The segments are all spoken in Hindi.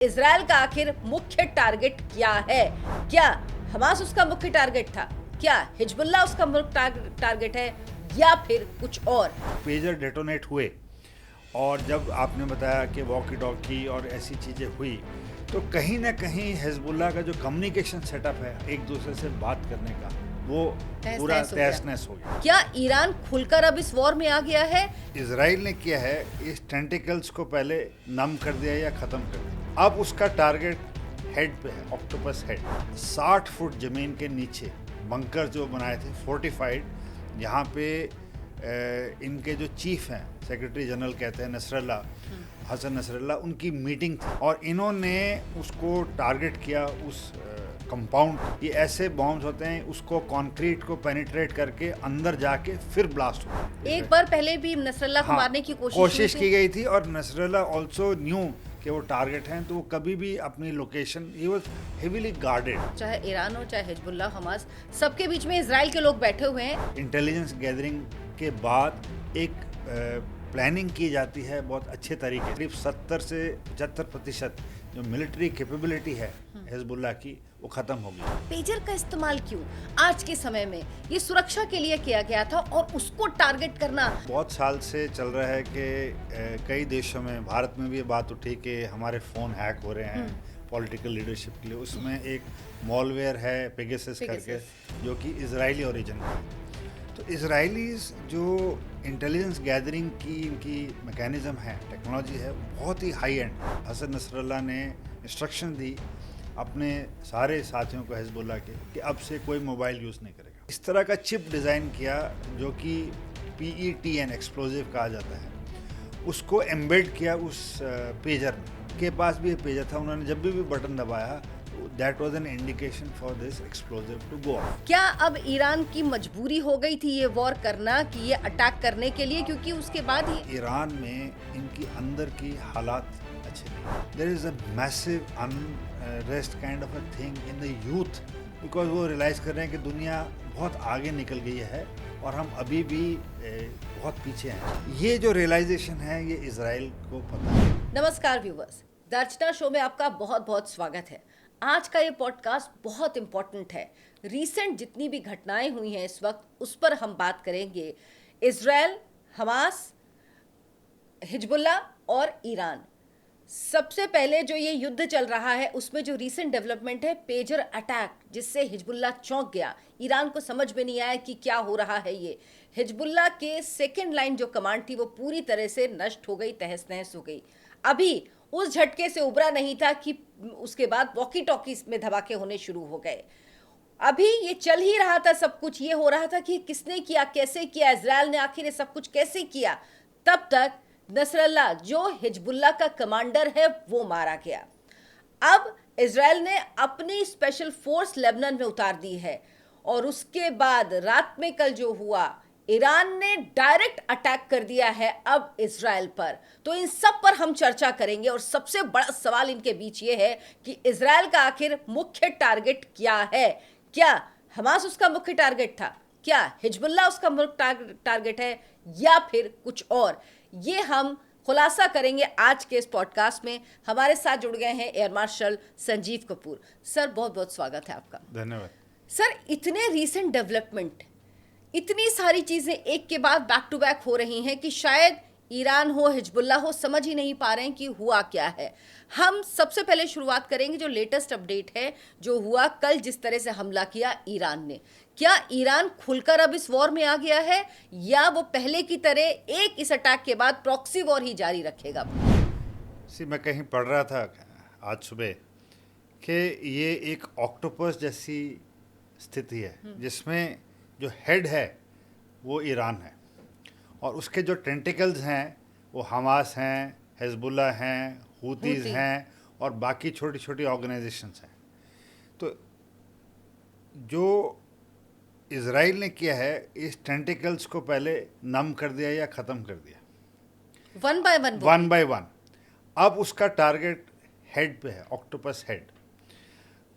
इजराइल का आखिर मुख्य टारगेट क्या है? क्या हमास उसका मुख्य टारगेट था? क्या हिजबुल्लाह उसका मुख्य टारगेट है या फिर कुछ और? पेजर डेटोनेट हुए और जब आपने बताया कि वॉकी टॉकी और ऐसी चीज़ें हुई तो कहीं ना कहीं हिजबुल्लाह का जो कम्युनिकेशन सेटअप है एक दूसरे से बात करने का वो पूरा तहस नहस हो गया। क्या ईरान खुलकर अब इस वॉर में आ गया है? इसराइल ने किया है इस टेंटिकल्स को पहले नम कर दिया या ख़त्म कर दिया। अब उसका टारगेट हेड पे है, ऑक्टोपस हेड। 60 फुट ज़मीन के नीचे बंकर जो बनाए थे फोर्टिफाइड, यहाँ पे इनके जो चीफ हैं, सेक्रेटरी जनरल कहते हैं नसरल्ला, हसन नसरल्ला, उनकी मीटिंग थी और इन्होंने उसको टारगेट किया उस कंपाउंड। ये ऐसे बॉम्ब्स होते हैं, उसको कंक्रीट को पेनिट्रेट करके अंदर जाके फिर ब्लास्ट होता है। एक बार पहले भी नसरल्ला को मारने की कोशिश की गई थी और नसरल्ला ऑल्सो न्यू कि वो टारगेट हैं, तो वो कभी भी अपनी location, he was heavily guarded. चाहे ईरान हो, चाहे हिजबुल्लाह, हमास, सबके बीच में इजराइल के लोग बैठे हुए हैं। इंटेलिजेंस गैदरिंग के बाद एक प्लानिंग की जाती है बहुत अच्छे तरीके। करीब 70 से 75% जो मिलिट्री कैपेबिलिटी है हिजबुल्लाह की वो खत्म हो गई। पेजर का इस्तेमाल क्यों आज के समय में? ये सुरक्षा के लिए किया गया था और उसको टारगेट करना बहुत साल से चल रहा है कि कई देशों में, भारत में भी ये बात उठी कि हमारे फ़ोन हैक हो रहे हैं पॉलिटिकल लीडरशिप के लिए। उसमें एक मॉलवेयर है पेगासस करके, जो कि इजरायली ओरिजिन का है। तो इजरायलीज जो इंटेलिजेंस गैदरिंग की इनकी मैकेनिज़्म है, टेक्नोलॉजी है, बहुत ही हाई एंड। हसन नसरल्ला ने इंस्ट्रक्शन दी अपने सारे साथियों को हिजबुल्लाह के कि अब से कोई मोबाइल यूज़ नहीं करेगा। इस तरह का चिप डिज़ाइन किया जो कि PETN एक्सप्लोजिव कहा जाता है, उसको एम्बेड किया उस पेजर में। के पास भी ये पेजर था, उन्होंने जब भी बटन दबाया that was an indication for this explosive to go off। क्या अब ईरान की मजबूरी हो गई थी ये वॉर करना, कि ये अटैक करने के लिए? क्योंकि उसके बाद ही ईरान में इनकी अंदर की हालात अच्छे नहीं। There is a massive unrest kind of a thing in the youth, because वो रियलाइज कर रहे हैं कि दुनिया बहुत आगे निकल गई है और हम अभी भी बहुत पीछे हैं। ये जो रियलाइजेशन है ये इजराइल को पता है। नमस्कार व्यूवर्स, द अर्चना शो में आपका बहुत बहुत स्वागत है। आज का ये पॉडकास्ट बहुत इम्पोर्टेंट है। रीसेंट जितनी भी घटनाएं हुई हैं इस वक्त, उस पर हम बात करेंगे। इजराइल, हमास, हिजबुल्लाह और ईरान। सबसे पहले जो ये युद्ध चल रहा है उसमें जो रीसेंट डेवलपमेंट है, पेजर अटैक, जिससे हिजबुल्लाह चौंक गया। ईरान को समझ में नहीं आया कि क्या हो रहा है ये। हिजबुल्लाह के सेकेंड लाइन जो कमांड थी वो पूरी तरह से नष्ट हो गई, तहस नहस हो गई। अभी उस झटके से उबरा नहीं था कि उसके बाद वॉकी टॉकी में धमाके होने शुरू हो गए। अभी ये चल ही रहा था, सब कुछ ये हो रहा था कि किसने किया, कैसे किया, इजराइल ने आखिर ये सब कुछ कैसे किया। तब तक नसरल्ला जो हिजबुल्लाह का कमांडर है वो मारा गया। अब इजराइल ने अपनी स्पेशल फोर्स लेबनान में उतार दी है और उसके बाद रात में कल जो हुआ, ईरान ने डायरेक्ट अटैक कर दिया है अब इजराइल पर। तो इन सब पर हम चर्चा करेंगे और सबसे बड़ा सवाल इनके बीच ये है कि इजराइल का आखिर मुख्य टारगेट क्या है? क्या हमास उसका मुख्य टारगेट था? क्या हिजबुल्लाह उसका मुख्य टारगेट है या फिर कुछ और? ये हम खुलासा करेंगे आज के इस पॉडकास्ट में। हमारे साथ जुड़ गए हैं air marshal Sanjeev Kapoor. Sir, बहुत बहुत स्वागत है आपका। धन्यवाद सर, इतने रीसेंट डेवलपमेंट, इतनी सारी चीजें एक के बाद बैक टू बैक हो रही हैं कि शायद ईरान हो, हिजबुल्लाह हो, समझ ही नहीं पा रहे हैं कि हुआ क्या है। हम सबसे पहले शुरुआत करेंगे जो लेटेस्ट अपडेट है, जो हुआ कल, जिस तरह से हमला किया ईरान ने। क्या ईरान खुलकर अब इस वॉर में आ गया है या वो पहले की तरह एक इस अटैक के बाद प्रॉक्सी वॉर ही जारी रखेगा? मैं कहीं पढ़ रहा था आज सुबह कि ये एक ऑक्टोपस जैसी स्थिति है जिसमें जो हेड है वो ईरान है और उसके जो टेंटिकल्स हैं वो हमास हैं, हिजबुल्लाह हैं, हूतीज़ हैं और बाकी छोटी छोटी ऑर्गेनाइजेशंस हैं। तो जो इजराइल ने किया है इस टेंटिकल्स को पहले नम कर दिया या ख़त्म कर दिया, वन बाय वन। अब उसका टारगेट हेड पे है, ऑक्टोपस हेड।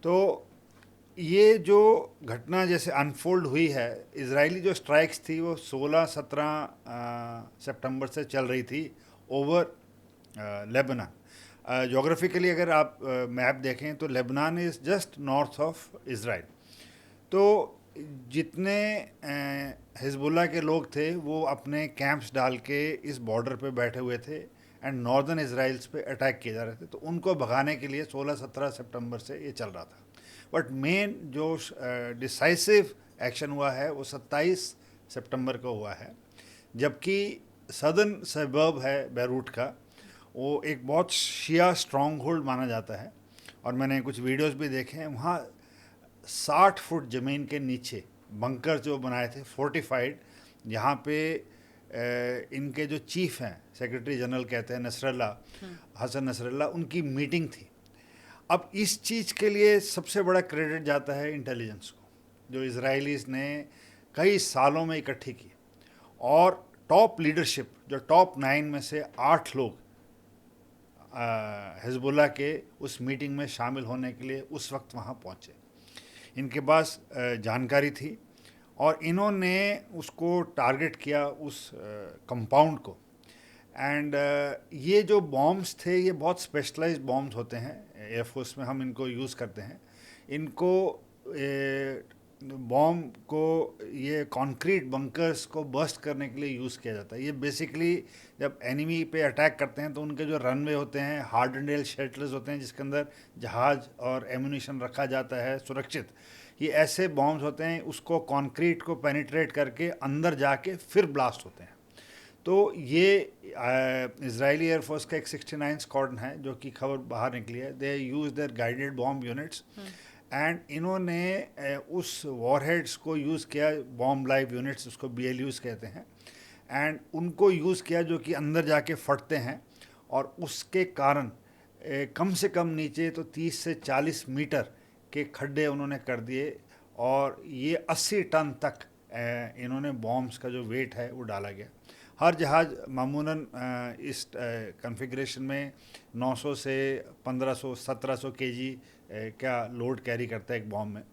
तो ये जो घटना जैसे अनफोल्ड हुई है, इजरायली जो स्ट्राइक्स थी वो 16-17 सितंबर से चल रही थी ओवर लेबनान। जोग्राफिकली अगर आप मैप देखें तो Lebanon is just north of Israel. तो जितने हिजबुल्लाह के लोग थे वो अपने कैंप्स डाल के इस बॉर्डर पे बैठे हुए थे एंड नॉर्दर्न इसराइल्स पे अटैक किए जा रहे थे, तो उनको भगाने के लिए 16-17 सितंबर से ये चल रहा था। बट मेन जो डिसाइसिव एक्शन हुआ है वो 27 सितंबर को हुआ है, जबकि सदर्न सबर्ब है बैरूट का, वो एक बहुत शिया स्ट्रॉन्ग होल्ड माना जाता है। और मैंने कुछ वीडियोस भी देखे हैं, वहाँ 60 फुट ज़मीन के नीचे बंकर जो बनाए थे फोर्टिफाइड, यहाँ पे इनके जो चीफ हैं, सेक्रेटरी जनरल कहते हैं नसरल्ला, हसन नसरल्ला, उनकी मीटिंग थी। अब इस चीज़ के लिए सबसे बड़ा क्रेडिट जाता है इंटेलिजेंस को, जो इजरायलीज़ ने कई सालों में इकट्ठी की। और टॉप लीडरशिप, जो टॉप 9 में से 8 लोग हिजबुल्लाह के उस मीटिंग में शामिल होने के लिए उस वक्त वहाँ पहुँचे। इनके पास जानकारी थी और इन्होंने उसको टारगेट किया, उस कंपाउंड को। एंड ये जो बॉम्ब्स थे ये बहुत स्पेशलाइज्ड बॉम्ब्स होते हैं, एयरफोर्स में हम इनको यूज़ करते हैं। इनको बॉम्ब को ये कंक्रीट बंकर्स को बस्ट करने के लिए यूज़ किया जाता है। ये बेसिकली जब एनिमी पे अटैक करते हैं तो उनके जो रनवे होते हैं हार्डनेल शेल्टर्स होते हैं जिसके अंदर जहाज़ और एम्यूनिशन रखा जाता है सुरक्षित, ये ऐसे बॉम्ब्स होते हैं, उसको कंक्रीट को पेनिट्रेट करके अंदर जाके फिर ब्लास्ट होते हैं। तो ये इजरायली एयरफोर्स का एक 69 स्क्वाड्रन है जो कि खबर बाहर निकली है। They use their guided bomb units and इन्होंने उस वॉरहेड्स को यूज़ किया, बॉम्ब लाइव यूनिट्स, उसको BLUs कहते हैं, एंड उनको यूज़ किया जो कि अंदर जाके फटते हैं। और उसके कारण कम से कम नीचे तो 30 से 40 मीटर के खड्डे उन्होंने कर दिए और ये 80 टन तक इन्होंने बॉम्ब्स का जो वेट है वो डाला गया। हर जहाज़ मामूनन इस कॉन्फ़िगरेशन में 900 से 1500 1700 केजी क्या लोड कैरी करता है एक बॉम्ब में।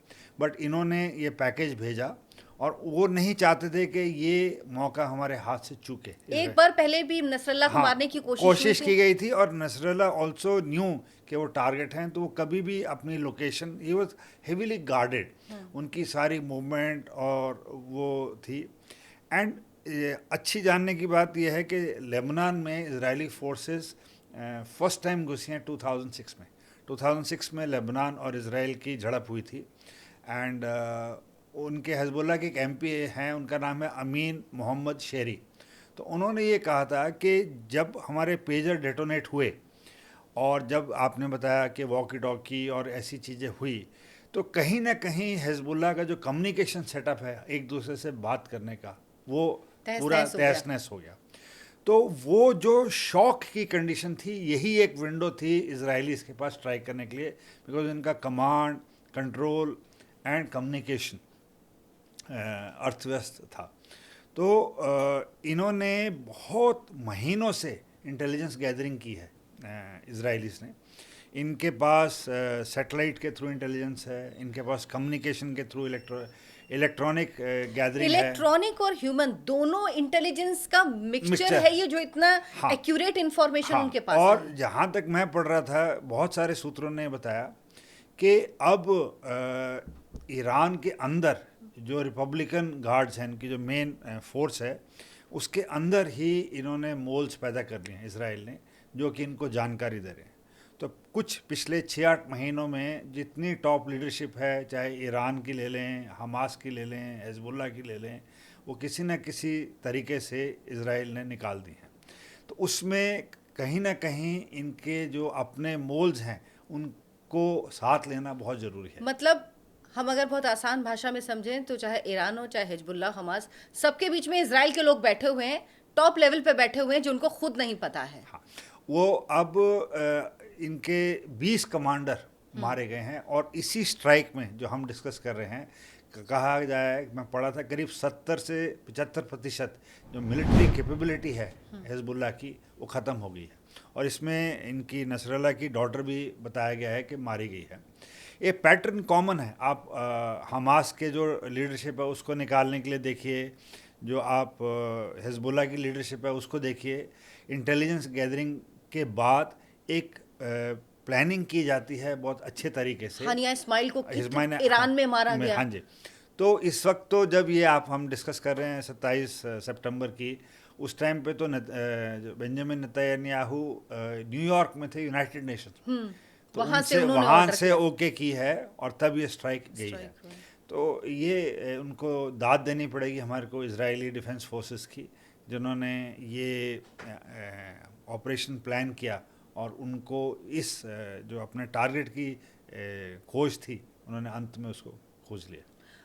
बट इन्होंने ये पैकेज भेजा और वो नहीं चाहते थे कि ये मौका हमारे हाथ से चूके। एक बार पहले भी नसरल्ला को मारने की कोशिश की गई थी और नसरल्ला ऑल्सो न्यू कि वो टारगेट हैं, तो वो कभी भी अपनी location, he was heavily guarded, उनकी सारी मूवमेंट और वो थी। एंड अच्छी जानने की बात यह है कि लेबनान में इजरायली फोर्सेस फर्स्ट टाइम घुसी हैं 2006 में। 2006 में लेबनान और इसराइल की झड़प हुई थी एंड उनके हिजबुल्लाह के एक MP हैं, उनका नाम है अमीन मोहम्मद शेरी। तो उन्होंने ये कहा था कि जब हमारे पेजर डेटोनेट हुए और जब आपने बताया कि वॉकी टॉकी और ऐसी चीज़ें हुई, तो कहीं ना कहीं हिजबुल्लाह का जो कम्युनिकेशन सेटअप है एक दूसरे से बात करने का, वो पूरा तहस नहस हो गया। तो वो जो शॉक की कंडीशन थी, यही एक विंडो थी इजरायलीज़ के पास ट्राई करने के लिए, बिकॉज इनका कमांड, कंट्रोल एंड कम्युनिकेशन अर्थव्यस्त था। तो इन्होंने बहुत महीनों से इंटेलिजेंस गैदरिंग की है इजरायलीज़ ने। इनके पास सैटेलाइट के थ्रू इंटेलिजेंस है, इनके पास कम्युनिकेशन के थ्रू इलेक्ट्रॉनिक गैदरिंग है। इलेक्ट्रॉनिक और ह्यूमन दोनों इंटेलिजेंस का मिक्सचर है ये, जो इतना एक्यूरेट इंफॉर्मेशन उनके पास और है। जहाँ तक मैं पढ़ रहा था, बहुत सारे सूत्रों ने बताया कि अब ईरान के अंदर जो रिपब्लिकन गार्ड्स हैं, इनकी जो मेन फोर्स है, उसके अंदर ही इन्होंने मोल्स पैदा कर लिए हैं इसराइल ने, जो कि इनको जानकारी दे रहे हैं। तो कुछ पिछले 6-8 महीनों में जितनी टॉप लीडरशिप है, चाहे ईरान की ले लें, हमास की ले लें, हिजबुल्लाह की ले लें, वो किसी न किसी तरीके से इसराइल ने निकाल दी हैं। तो उसमें कहीं ना कहीं इनके जो अपने मोल्स हैं उनको साथ लेना बहुत ज़रूरी है। मतलब हम अगर बहुत आसान भाषा में समझें तो चाहे ईरान हो, चाहे हिजबुल्लाह, हमास, सबके बीच में इजराइल के लोग बैठे हुए हैं, टॉप लेवल पे बैठे हुए हैं, जो उनको खुद नहीं पता है। हाँ, वो अब इनके 20 कमांडर मारे गए हैं और इसी स्ट्राइक में जो हम डिस्कस कर रहे हैं, कहा जाए, मैं पढ़ा था, करीब 70 से 75% जो मिलिट्री कैपेबिलिटी है हिजबुल्लाह की वो ख़त्म हो गई है। और इसमें इनकी नसरल्ला की डॉटर भी बताया गया है कि मारी गई है। ये पैटर्न कॉमन है, आप हमास के जो लीडरशिप है उसको निकालने के लिए देखिए, जो आप हिजबुल्लाह की लीडरशिप है उसको देखिए। इंटेलिजेंस गैदरिंग के बाद एक प्लानिंग की जाती है बहुत अच्छे तरीके से। हानिया इस्माइल को इस्माइल ने- ईरान में मारा गया। हाँ जी। तो इस वक्त तो जब ये हम डिस्कस कर रहे हैं 27 सितंबर की, उस टाइम पे तो जो बेंजामिन नेतन्याहू न्यूयॉर्क में थे यूनाइटेड नेशंस में। तो वहां से उनसे उन्होंने वहाँ ऑर्डर से किया। ओके की है और तब ये स्ट्राइक गई है। स्ट्राइक हुआ। तो ये उनको दाद देनी पड़ेगी हमारे को, इजरायली डिफेंस फोर्सेस की, जिन्होंने ये ऑपरेशन प्लान किया और उनको इस जो अपने टारगेट की खोज थी, उन्होंने अंत में उसको खोज लिया।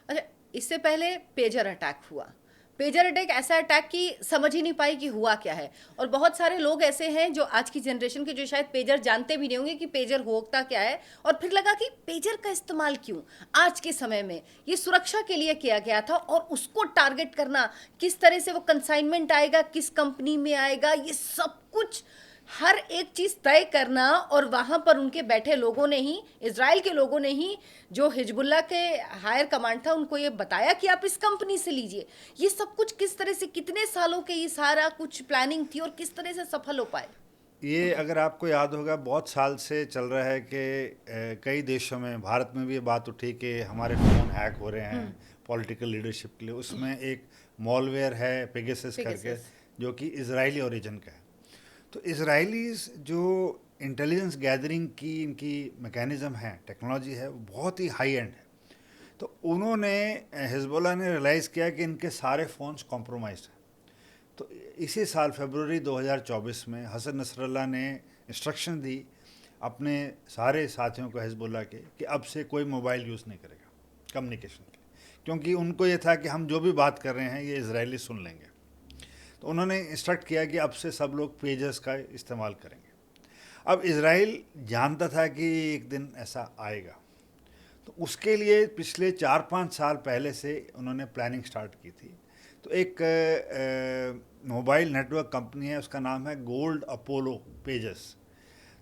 अच्छा, इससे पहले पेजर अटैक हुआ। पेजर अटैक ऐसा अटैक कि समझ ही नहीं पाई कि हुआ क्या है। और बहुत सारे लोग ऐसे हैं जो आज की जनरेशन के जो शायद पेजर जानते भी नहीं होंगे कि पेजर होता क्या है। और फिर लगा कि पेजर का इस्तेमाल क्यों आज के समय में, ये सुरक्षा के लिए किया गया था। और उसको टारगेट करना, किस तरह से वो कंसाइनमेंट आएगा, किस कंपनी में आएगा, ये सब कुछ हर एक चीज तय करना। और वहां पर उनके बैठे लोगों ने ही, इजराइल के लोगों ने ही, जो हिजबुल्लाह के हायर कमांड था, उनको ये बताया कि आप इस कंपनी से लीजिए। ये सब कुछ किस तरह से, कितने सालों के ये सारा कुछ प्लानिंग थी और किस तरह से सफल हो पाए। ये अगर आपको याद होगा, बहुत साल से चल रहा है कि कई देशों में, भारत में भी ये बात उठी कि हमारे फ़ोन हैक हो रहे हैं पॉलिटिकल लीडरशिप के लिए। उसमें एक मॉलवेयर है पेगासस करके, जो कि इजरायली ओरिजिन का है। तो इजरायलीज जो इंटेलिजेंस गैदरिंग की इनकी मैकेनिज़्म है, टेक्नोलॉजी है, वो बहुत ही हाई एंड है। तो उन्होंने, हिजबुल्लाह ने रियलाइज़ किया कि इनके सारे फ़ोन्स कॉम्प्रोमाइज्ड हैं। तो इसी साल फरवरी 2024 में हसन नसरल्लाह ने इंस्ट्रक्शन दी अपने सारे साथियों को हिजबुल्लाह के, कि अब से कोई मोबाइल यूज़ नहीं करेगा कम्युनिकेशन के लिए, क्योंकि उनको ये था कि हम जो भी बात कर रहे हैं ये इजरायली सुन लेंगे। तो उन्होंने इंस्ट्रक्ट किया कि अब से सब लोग पेजर्स का इस्तेमाल करेंगे। अब इजराइल जानता था कि एक दिन ऐसा आएगा, तो उसके लिए पिछले 4-5 साल पहले से उन्होंने प्लानिंग स्टार्ट की थी। तो एक मोबाइल नेटवर्क कंपनी है, उसका नाम है गोल्ड अपोलो पेजर्स।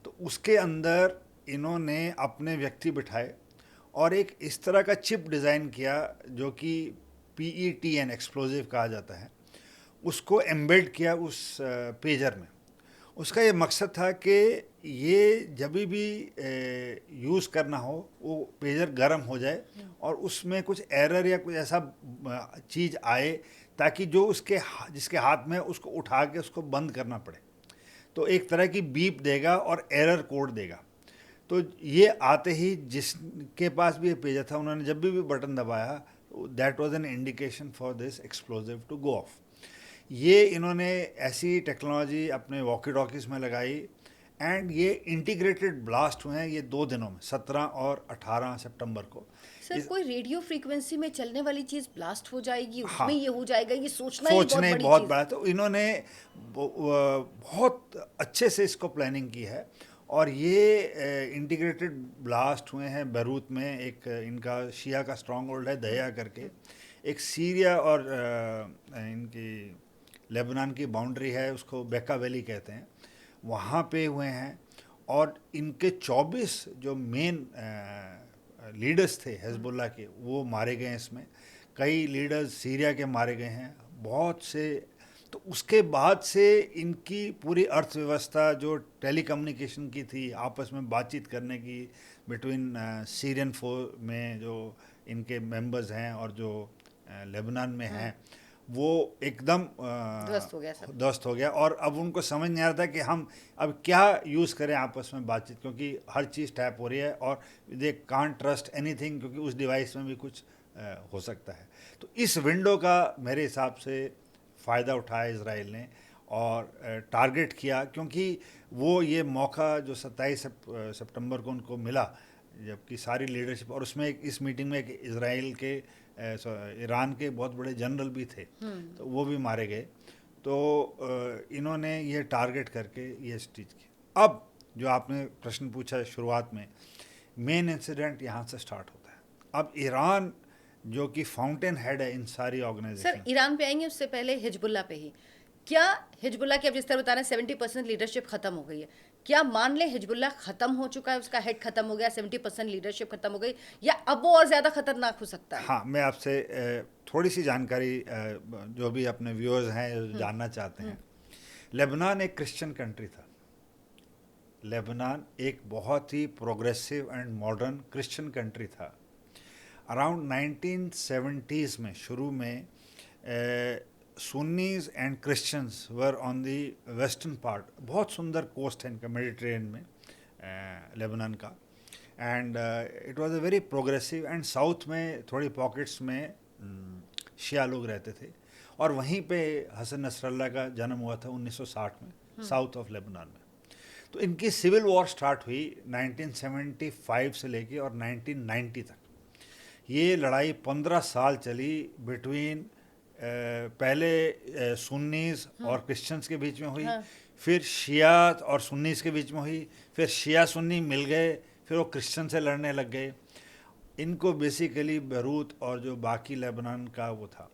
तो उसके अंदर इन्होंने अपने व्यक्ति बिठाए और एक इस तरह का चिप डिज़ाइन किया जो कि PETN एक्सप्लोजिव कहा जाता है, उसको एम्बेड किया उस पेजर में। उसका ये मकसद था कि ये जब भी यूज़ करना हो, वो पेजर गर्म हो जाए और उसमें कुछ एरर या कुछ ऐसा चीज़ आए ताकि जो जिसके हाथ में उसको उठा के उसको बंद करना पड़े। तो एक तरह की बीप देगा और एरर कोड देगा। तो ये आते ही जिसके पास भी ये पेजर था, उन्होंने जब भी बटन दबाया, that was an indication for this explosive to go off. ये इन्होंने ऐसी टेक्नोलॉजी अपने वॉकी टॉकीज़ में लगाई एंड ये इंटीग्रेटेड ब्लास्ट हुए हैं ये 2 दिनों में, 17 और 18 सितंबर को। सर, कोई रेडियो फ्रीक्वेंसी में चलने वाली चीज ब्लास्ट हो जाएगी, हाँ, उसमें ये हो जाएगा, ये सोचना ही बहुत बड़ी बहुत चीज। बड़ा। तो इन्होंने बहुत अच्छे से इसको प्लानिंग की है और ये इंटीग्रेटेड ब्लास्ट हुए हैं बैरूत में। एक इनका शिया का स्ट्रॉन्ग होल्ड है दया करके, एक सीरिया और इनकी लेबनान की बाउंड्री है, उसको बेका वैली कहते हैं, वहाँ पे हुए हैं। और इनके 24 जो मेन लीडर्स थे हिजबुल्लाह के, वो मारे गए हैं इसमें। कई लीडर्स सीरिया के मारे गए हैं, बहुत से। तो उसके बाद से इनकी पूरी अर्थव्यवस्था जो टेलीकम्युनिकेशन की थी, आपस में बातचीत करने की बिटवीन सीरियन फोर्स में जो इनके मेंबर्स हैं और जो लेबनान में हैं, वो एकदम ध्वस्त हो गया। और अब उनको समझ नहीं आ रहा था कि हम अब क्या यूज़ करें आपस में बातचीत, क्योंकि हर चीज़ टैप हो रही है और दे कांट ट्रस्ट एनीथिंग, क्योंकि उस डिवाइस में भी कुछ हो सकता है। तो इस विंडो का मेरे हिसाब से फ़ायदा उठाया इजराइल ने और टारगेट किया, क्योंकि वो ये मौका जो 27 सितंबर को उनको मिला, जबकि सारी लीडरशिप, और उसमें इस मीटिंग में एक इजराइल के ईरान के बहुत बड़े जनरल भी थे, तो वो भी मारे गए। तो इन्होंने ये टारगेट करके ये चीज़ की। अब जो आपने प्रश्न पूछा शुरुआत में, मेन इंसिडेंट यहाँ से स्टार्ट होता है। अब ईरान जो कि फाउंटेन हेड है इन सारी ऑर्गेनाइजेशन। सर, ईरान पे आएंगे, उससे पहले हिजबुल्ला पे ही। क्या हिजबुल्ला की, अब जिस तरह बता रहे हैं 70% लीडरशिप खत्म हो गई है, क्या मान ले हिजबुल्ला खत्म हो चुका है, उसका हेड खत्म हो गया, 70% लीडरशिप खत्म हो गई, या अब वो और ज़्यादा खतरनाक हो सकता है? हाँ, मैं आपसे थोड़ी सी जानकारी, जो भी अपने व्यूअर्स हैं जानना चाहते हैं। लेबनान एक क्रिश्चियन कंट्री था, लेबनान एक बहुत ही progressive and modern Christian country था। अराउंड 1970s में शुरू में Sunnis and Christians war on the western part, बहुत सुंदर कोस्ट है इनका मेडिटेरेनियन में लेबनान का, and it was a very progressive, and south में थोड़ी पॉकेट्स में शिया लोग रहते थे, और वहीं पे हसन नसरल्ला का जन्म हुआ था 1960 में साउथ ऑफ लेबनान में। तो इनकी सिविल वॉर स्टार्ट हुई 1975 से लेके और 1990 तक। ये लड़ाई 15 साल चली बिटवीन पहले सुन्नीस और क्रिश्चियंस के बीच में हुई, फिर शियात और सुन्नीस के बीच में हुई, फिर शिया सुन्नी मिल गए, फिर वो क्रिश्चियन से लड़ने लग गए। इनको बेसिकली बैरूत और जो बाकी लेबनान का वो था।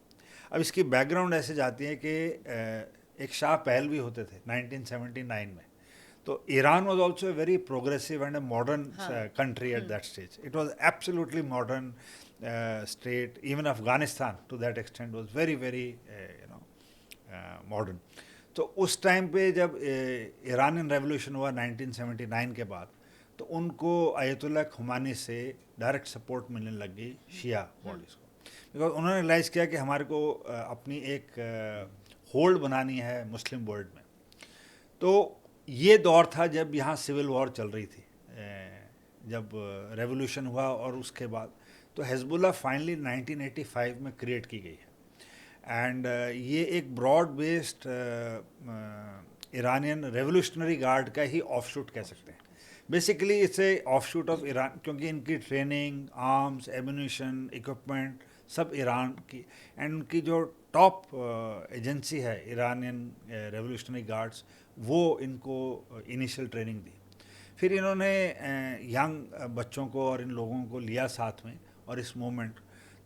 अब इसकी बैकग्राउंड ऐसे जाती है कि एक शाह पहलवी होते थे 1979 में, तो Iran was also a very progressive and a modern country at that stage. It was absolutely modern state. Even Afghanistan to that extent was very modern. तो उस टाइम पे जब ईरानियन रेवोल्यूशन हुआ 1979 के बाद, तो उनको अयतुल्ला खुमानी से डायरेक्ट सपोर्ट मिलने लग गई शिया बॉडीज़ को, बिकॉज उन्होंने रियलाइज़ किया कि हमारे को अपनी एक होल्ड बनानी है मुस्लिम वर्ल्ड में। तो ये दौर था जब यहाँ सिविल वॉर चल रही थी, जब रेवोल्यूशन हुआ, और उसके बाद तो हिजबुल्लाह फाइनली 1985 में क्रिएट की गई है, एंड ये एक broad based Iranian revolutionary guard का ही ऑफशूट कह सकते हैं। Basically it's a offshoot of Iran, क्योंकि इनकी ट्रेनिंग, आर्म्स, एम्यूनिशन, इक्विपमेंट सब ईरान की, एंड उनकी जो टॉप एजेंसी है ईरानियन रेवोल्यूशनरी गार्ड्स, वो इनको इनिशियल ट्रेनिंग दी। फिर इन्होंने यंग बच्चों को और इन लोगों को लिया साथ में, और इस मूवमेंट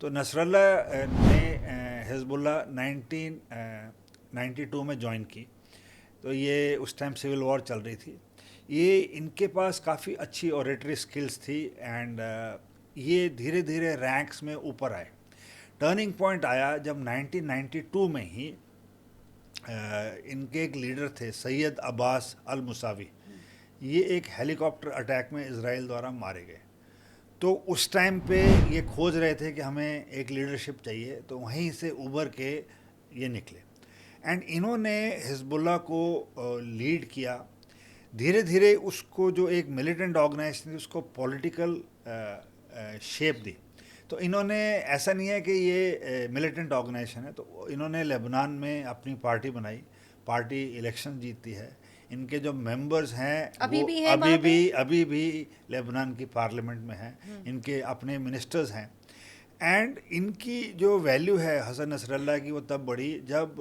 तो नसरल्ला ने हिजबुल्लाह 1992 में ज्वाइन की। तो ये उस टाइम सिविल वॉर चल रही थी। ये इनके पास काफ़ी अच्छी ऑरेटरी स्किल्स थी, एंड ये धीरे धीरे रैंक्स में ऊपर आए। टर्निंग पॉइंट आया जब 1992 में ही इनके एक लीडर थे सैयद अब्बास अल मुसावी, ये एक हेलीकॉप्टर अटैक में इजराइल द्वारा मारे गए। तो उस टाइम पे ये खोज रहे थे कि हमें एक लीडरशिप चाहिए, तो वहीं से उभर के ये निकले, एंड इन्होंने हिजबुल्लाह को लीड किया। धीरे धीरे उसको जो एक मिलिटेंट ऑर्गेनाइजेशन थी उसको पॉलिटिकल शेप दी। तो इन्होंने, ऐसा नहीं है कि ये मिलिटेंट ऑर्गेनाइजेशन है, तो इन्होंने लेबनान में अपनी पार्टी बनाई, पार्टी इलेक्शन जीतती है। इनके जो मेंबर्स हैं अभी भी लेबनान की पार्लियामेंट में हैं, इनके अपने मिनिस्टर्स हैं, एंड इनकी जो वैल्यू है हसन नसरल्ला की, वो तब बढ़ी जब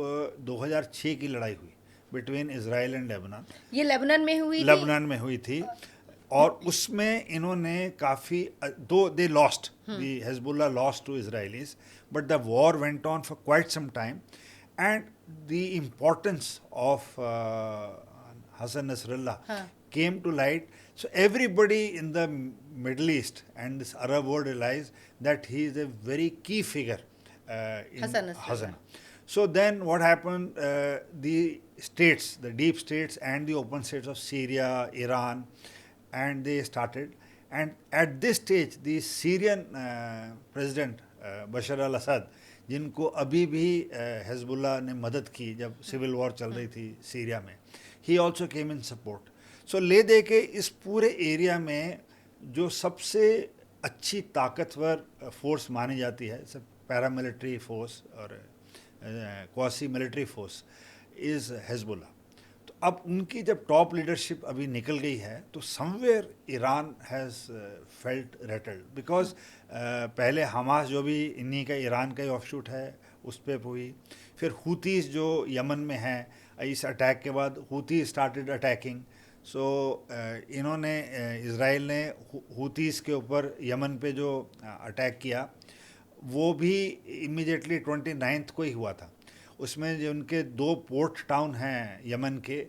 2006 की लड़ाई हुई बिटवीन इजराइल एंड लेबनान। ये लेबनान में हुई थी, और उसमें इन्होंने काफ़ी, though they lost, the Hezbollah lost to Israelis, but the war went on for quite some time, and the importance of Hassan Nasrallah came to light. So everybody in the Middle East and this Arab world realized that he is a very key figure in Hassan. So then what happened, the states, the deep states and the open states of Syria, Iran, and they started. And at this stage, the Syrian president Bashar al-Assad, जिनको अभी भी हिजबुल्लाह ने मदद की जब सिविल वॉर चल रही थी सीरिया में, he also came in support. सो ले दे के इस पूरे एरिया में जो सबसे अच्छी ताकतवर फोर्स मानी जाती है, सब पैरामिलिट्री फोर्स और quasi military force, is Hezbollah. तो अब उनकी जब टॉप लीडरशिप अभी निकल गई है, तो somewhere Iran has felt rattled, because पहले हमास जो भी इन्हीं का ईरान का ही ऑफशूट है उस पर हुई, फिर हुतीस जो यमन में हैं, इस अटैक के बाद हुती स्टार्टेड अटैकिंग। सो इन्होंने इज़राइल ने हुतीस के ऊपर यमन पे जो अटैक किया, वो भी इमीडिएटली 29 को ही हुआ था। उसमें जो उनके दो पोर्ट टाउन हैं यमन के,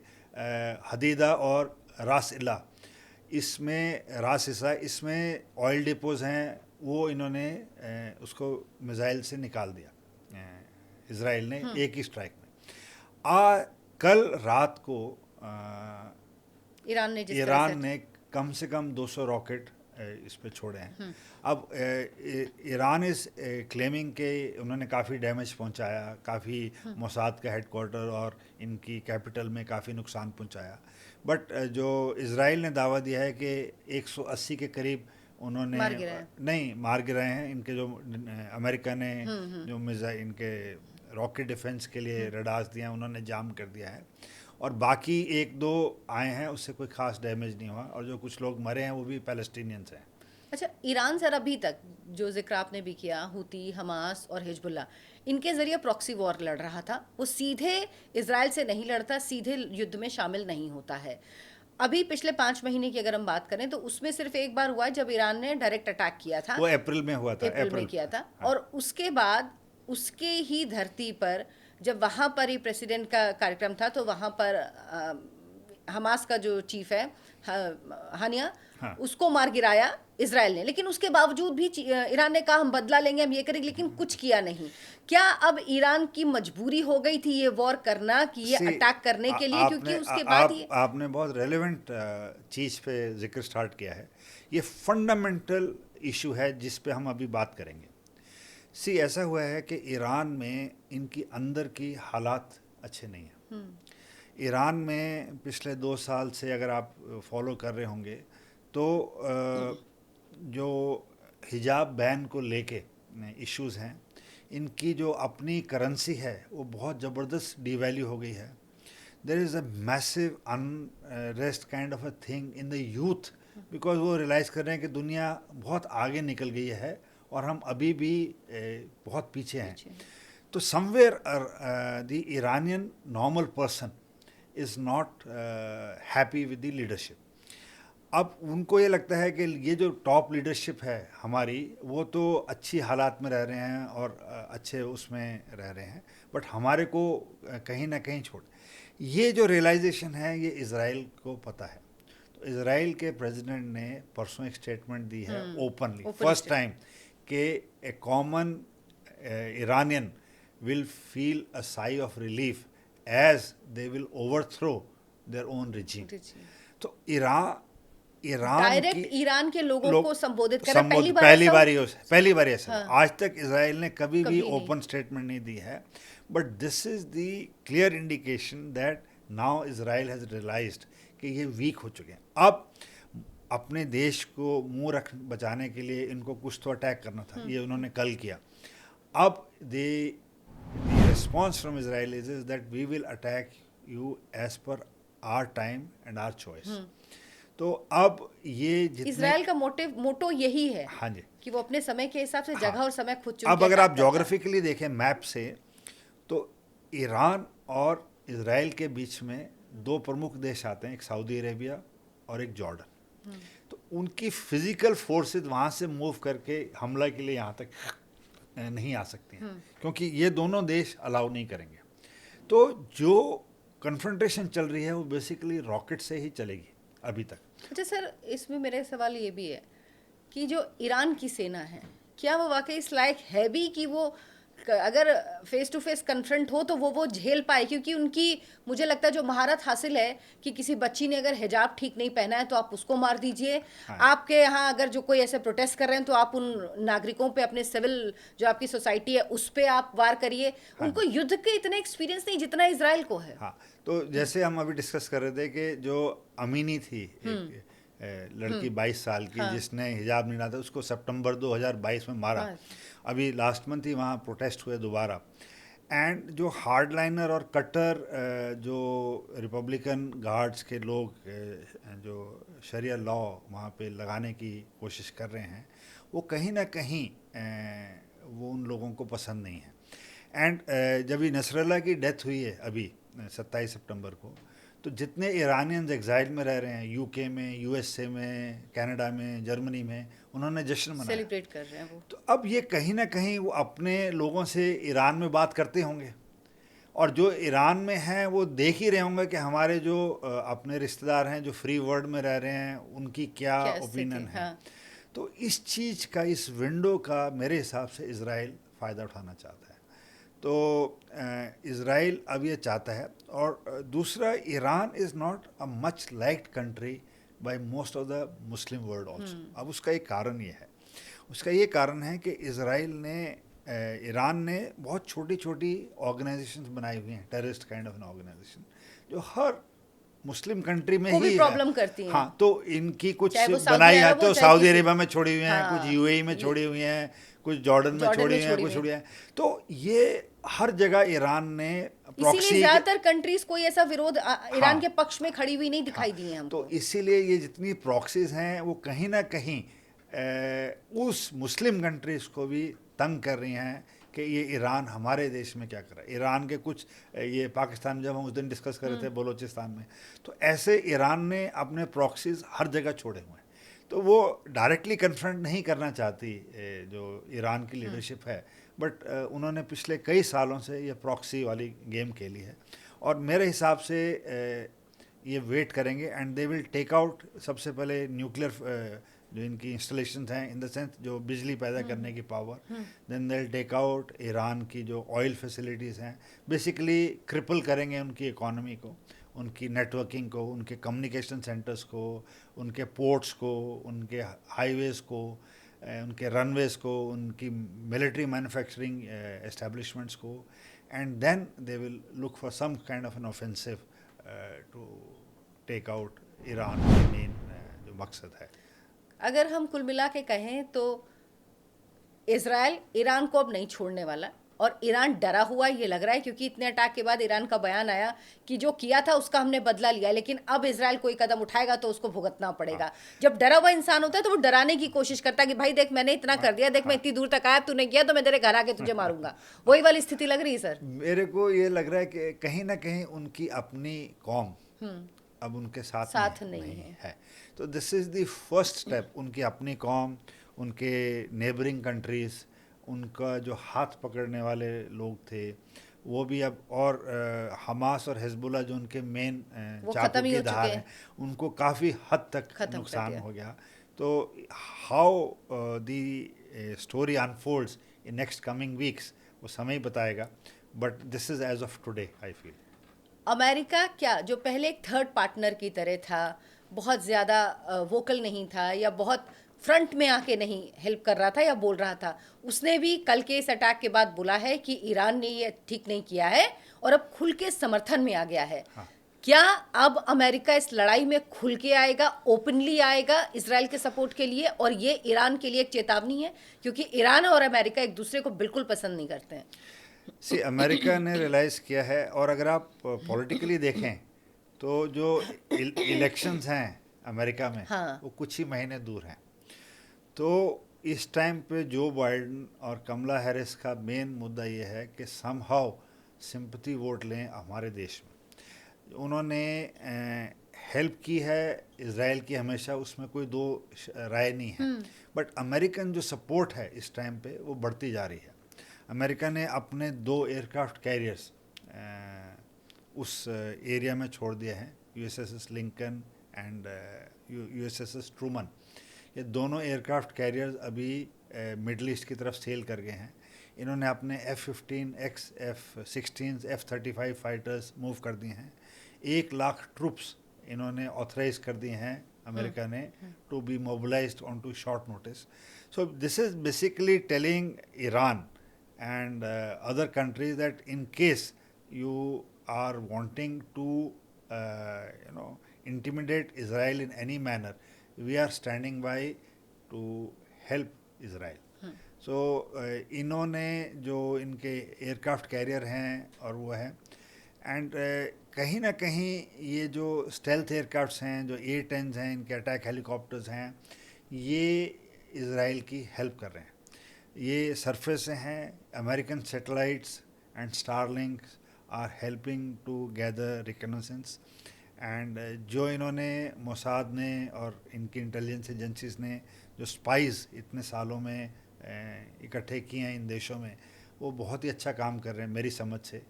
हदीदा और रास इला, इसमें रास इसा, इसमें ऑयल डिपोज़ हैं, वो इन्होंने उसको मिसाइल से निकाल दिया इज़राइल ने एक ही स्ट्राइक में। कल रात को ईरान ने जिस तरह ईरान से ने कम से कम 200 रॉकेट इस पे छोड़े हैं। अब ईरान इज क्लेमिंग के उन्होंने काफ़ी डैमेज पहुंचाया, काफ़ी मोसाद का हेडक्वार्टर और इनकी कैपिटल में काफ़ी नुकसान पहुंचाया। बट जो इज़राइल ने दावा दिया है कि 180 के करीब उन्होंने मार गिराए हैं। नहीं मार गिराए हैं। इनके जो अमेरिका ने जो मिसाइल इनके रॉकेट डिफेंस के लिए रडार्स दिए हैं उन्होंने जाम कर दिया है, और बाकी एक दो आए हैं, उससे कोई खास डैमेज नहीं हुआ, और जो कुछ लोग मरे हैं वो भी पैलेस्टीनियंस हैं। अच्छा, ईरान सर अभी तक जो जिक्र आपने भी किया, हुती, हमास और हिजबुल्ला, इनके जरिए प्रॉक्सी वॉर लड़ रहा था। वो सीधे इजराइल से नहीं लड़ता, सीधे युद्ध में शामिल नहीं होता है। अभी पिछले 5 महीने की अगर हम बात करें तो उसमें सिर्फ एक बार हुआ जब ईरान ने डायरेक्ट अटैक किया था, वो अप्रैल में हुआ था। अप्रैल में किया था। हाँ। और उसके बाद उसके ही धरती पर जब वहाँ पर ही प्रेसिडेंट का कार्यक्रम था तो वहाँ पर हमास का जो चीफ है हानिया, हाँ। उसको मार गिराया इजराइल ने। लेकिन उसके बावजूद भी ईरान ने कहा हम बदला लेंगे, हम ये करेंगे, लेकिन कुछ किया नहीं। क्या अब ईरान की मजबूरी हो गई थी ये वॉर करना, कि ये अटैक करने के लिए? क्योंकि उसके बाद ये आपने बहुत रेलेवेंट चीज़ पे जिक्र स्टार्ट किया है। ये फंडामेंटल इशू है जिस पे हम अभी बात करेंगे। ऐसा हुआ है कि ईरान में इनकी अंदर की हालात अच्छे नहीं हैं। ईरान में पिछले 2 साल से अगर आप फॉलो कर रहे होंगे तो जो हिजाब बैन को लेके इश्यूज़ हैं, इनकी जो अपनी करेंसी है वो बहुत ज़बरदस्त डिवैल्यू हो गई है। There is a massive unrest kind of a thing in the youth, because वो रियलाइज़ कर रहे हैं कि दुनिया बहुत आगे निकल गई है और हम अभी भी बहुत पीछे हैं। तो somewhere the Iranian normal person is not happy with the leadership. अब उनको ये लगता है कि ये जो टॉप लीडरशिप है हमारी, वो तो अच्छी हालात में रह रहे हैं और अच्छे उसमें रह रहे हैं, बट हमारे को कहीं ना कहीं छोड़। ये जो रियलाइजेशन है ये इज़राइल को पता है। तो इज़राइल के प्रेसिडेंट ने परसों एक स्टेटमेंट दी है ओपनली, फर्स्ट टाइम, कि ए common Iranian will feel a sigh of relief as they will overthrow their own regime. तो ईरान डायरेक्ट ईरान के लोगों को संबोधित कर पहली बार ऐसा। हाँ। आज तक इजराइल ने कभी भी ओपन स्टेटमेंट नहीं दी है, but this is the clear indication that now Israel has realised कि ये वीक हो चुके हैं। अब अपने देश को मुंह बचाने के लिए इनको कुछ तो अटैक करना था, ये उन्होंने कल किया। अब the response from Israel is that we will attack you as per our time and our choice. तो अब ये जितने इजराइल का मोटो यही है, हाँ जी, कि वो अपने समय के हिसाब से जगह और समय खुद चुन। अब अगर आप जोग्राफिकली देखें मैप से, तो ईरान और इजराइल के बीच में 2 प्रमुख देश आते हैं, एक सऊदी अरेबिया और एक जॉर्डन। तो उनकी फिजिकल फोर्सेस वहाँ से मूव करके हमला के लिए यहाँ तक नहीं आ सकती हैं, क्योंकि ये दोनों देश अलाउ नहीं करेंगे। तो जो कन्फ्रंटेशन चल रही है वो बेसिकली रॉकेट से ही चलेगी अभी तक। अच्छा सर, इसमें मेरा सवाल ये भी है कि जो ईरान की सेना है, क्या वो वाकई इस लायक है भी कि वो अगर फेस टू फेस कन्फ्रंट हो तो वो झेल पाए? क्योंकि उनकी, मुझे लगता है जो महारत हासिल है कि किसी बच्ची ने अगर हिजाब ठीक नहीं पहना है तो आप उसको मार दीजिए। हाँ। आपके यहाँ अगर जो कोई ऐसे प्रोटेस्ट कर रहे हैं तो आप उन नागरिकों पे, अपने सिविल जो आपकी सोसाइटी है उस पर आप वार करिए। हाँ। उनको युद्ध के इतने एक्सपीरियंस नहीं जितना इजराइल को है। हाँ, तो जैसे हम अभी डिस्कस कर रहे थे कि जो अमीनी थी लड़की 22 साल की, जिसने हिजाब नहीं डाला था, उसको सितंबर 2022 में मारा। अभी लास्ट मंथ ही वहाँ प्रोटेस्ट हुए दोबारा। एंड जो हार्डलाइनर और कट्टर जो रिपब्लिकन गार्ड्स के लोग जो शरिया लॉ वहाँ पे लगाने की कोशिश कर रहे हैं, वो कहीं ना कहीं वो उन लोगों को पसंद नहीं है। एंड जब ये नसरल्ला की डेथ हुई है अभी 27 सितंबर को, तो जितने ईरानियंस एग्जाइल में रह रहे हैं, यूके में, यूएसए में, कनाडा में, जर्मनी में, उन्होंने जश्न मनाया, सेलिब्रेट कर रहे हैं वो। तो अब ये कहीं ना कहीं वो अपने लोगों से ईरान में बात करते होंगे, और जो ईरान में हैं वो देख ही रहे होंगे कि हमारे जो अपने रिश्तेदार हैं जो फ्री वर्ल्ड में रह रहे हैं उनकी क्या ओपिनियन है। हाँ। तो इस चीज़ का, इस विंडो का मेरे हिसाब से इजराइल फ़ायदा उठाना चाहता है। तो इज़राइल अब ये चाहता है। और दूसरा, Iran is not a much liked country bye most of the Muslim world also. अब उसका एक कारण ये है, उसका ये कारण है कि इज़राइल ने ईरान ने बहुत छोटी छोटी ऑर्गेनाइजेशंस बनाई हुई हैं, terrorist kind of an organisation, जो हर मुस्लिम कंट्री में को ही भी है। प्रॉब्लम करती हैं। हाँ, तो इनकी कुछ चाहे वो सऊदी बनाई है, अरब हो, तो चाहे सऊदी किसी, अरेबिया में छोड़ी हुई हैं, कुछ हाँ, यूएई में छोड़ी हुई हैं, कुछ जॉर्डन में जॉर्डन छोड़ी में हुई हैं, छोड़ी कुछ हुई छोड़ी हैं। हैं। तो ये हर जगह ईरान ने इसीलिए प्रॉक्सी, ज्यादातर कंट्रीज कोई ऐसा विरोध ईरान हाँ के पक्ष में खड़ी हुई नहीं हाँ, दिखाई दी है तो हमको। इसीलिए ये जितनी प्रॉक्सीज हैं वो कहीं ना कहीं उस मुस्लिम कंट्रीज को भी तंग कर रही हैं कि ये ईरान हमारे देश में क्या कर रहा है। ईरान के कुछ ये पाकिस्तान, जब हम उस दिन डिस्कस कर रहे थे बलोचिस्तान में, तो ऐसे ईरान ने अपने प्रॉक्सीज हर जगह छोड़े हुए हैं। तो वो डायरेक्टली कन्फ्रंट नहीं करना चाहती जो ईरान की लीडरशिप है, बट उन्होंने पिछले कई सालों से ये प्रॉक्सी वाली गेम खेली है। और मेरे हिसाब से ये वेट करेंगे and they will take out सबसे पहले न्यूक्लियर जो इनकी इंस्टॉलेशंस हैं, इन द सेंस जो बिजली पैदा करने की power, then they will take out Iran की जो ऑयल फैसिलिटीज़ हैं, बेसिकली क्रिपल करेंगे उनकी इकोनॉमी को, उनकी नेटवर्किंग को, उनके कम्युनिकेशन सेंटर्स को, उनके पोर्ट्स को, उनके हाईवेज़ को, उनके रनवेज़ को, उनकी मिलिट्री मैन्युफैक्चरिंग एस्टेब्लिशमेंट्स को, and then they will look for some kind of an offensive to take out Iran का मेन जो मकसद है। अगर हम कुल मिला के कहें तो इजराइल ईरान को अब नहीं छोड़ने वाला, और ईरान डरा हुआ ये लग रहा है, क्योंकि इतने अटैक के बाद ईरान का बयान आया कि जो किया था उसका हमने बदला लिया, लेकिन अब इजराइल कोई कदम उठाएगा तो उसको भुगतना पड़ेगा। जब डरा हुआ इंसान होता है तो वो डराने की कोशिश करता है कि भाई देख मैंने इतना कर दिया, देख मैं इतनी दूर तक आया, तूने किया तो मैं तेरे घर आके तुझे मारूंगा। वही वाली स्थिति लग रही है सर। मेरे को ये लग रहा है कि कहीं ना कहीं उनकी अपनी कौम अब उनके साथ नहीं है। तो this is the first step. उनकी अपनी कौम, उनके नेबरिंग कंट्रीज़, उनका जो हाथ पकड़ने वाले लोग थे वो भी अब, और हमास और हिजबुल्लाह जो उनके मेन चाकू की धार हैं, उनको काफ़ी हद तक नुकसान हो गया। तो how the story unfolds in next coming weeks वो समय बताएगा, but this is edge of today I feel. America क्या, जो पहले एक थर्ड पार्टनर की तरह था, बहुत ज़्यादा वोकल नहीं था या बहुत फ्रंट में आके नहीं हेल्प कर रहा था या बोल रहा था, उसने भी कल के इस अटैक के बाद बोला है कि ईरान ने ये ठीक नहीं किया है और अब खुल के समर्थन में आ गया है। हाँ। क्या अब अमेरिका इस लड़ाई में खुल के आएगा, ओपनली आएगा इसराइल के सपोर्ट के लिए? और ये ईरान के लिए एक चेतावनी है, क्योंकि ईरान और अमेरिका एक दूसरे को बिल्कुल पसंद नहीं करते हैं। अमेरिका ने रियलाइज़ किया है, और अगर आप पॉलिटिकली देखें तो जो इलेक्शंस हैं अमेरिका में, हाँ। वो कुछ ही महीने दूर हैं। तो इस टाइम पे जो बाइडन और कमला हैरिस का मेन मुद्दा ये है कि समहाउ सिंपैथी वोट लें हमारे देश में। उन्होंने हेल्प की है इज़राइल की हमेशा, उसमें कोई दो राय नहीं है, बट अमेरिकन जो सपोर्ट है इस टाइम पे वो बढ़ती जा रही है। अमेरिका ने अपने 2 एयरक्राफ्ट कैरियर्स उस एरिया में छोड़ दिए हैं, USS Lincoln and USS Truman. ये दोनों एयरक्राफ्ट कैरियर्स अभी मिडल ईस्ट की तरफ सेल कर गए हैं। इन्होंने अपने F-15X, F-16, F-35 fighters move कर दिए हैं। 1 लाख ट्रूप्स इन्होंने ऑथराइज कर दिए हैं अमेरिका ने, to be mobilised on to short notice. So this is basically telling Iran and other countries that in case you are wanting to intimidate Israel in any manner, we are standing by to help Israel. So इन्होंने जो इनके एयरक्राफ्ट कैरियर हैं और वो है, एंड कहीं ना कहीं ये जो स्टेल्थ एयरक्राफ्ट्स हैं, जो A-10s हैं, इनके अटैक हेलीकॉप्टर्स हैं, ये इज़राइल की हेल्प कर रहे हैं। ये सरफेस से हैं। American satellites and Starlinks are helping to gather reconnaissance, and जो इन्होंने मोसाद ने और इनकी इंटेलिजेंस एजेंसीज ने जो स्पाइस इतने सालों में इकट्ठे किए हैं इन देशों में, वो बहुत ही अच्छा काम कर रहे हैं मेरी समझ से।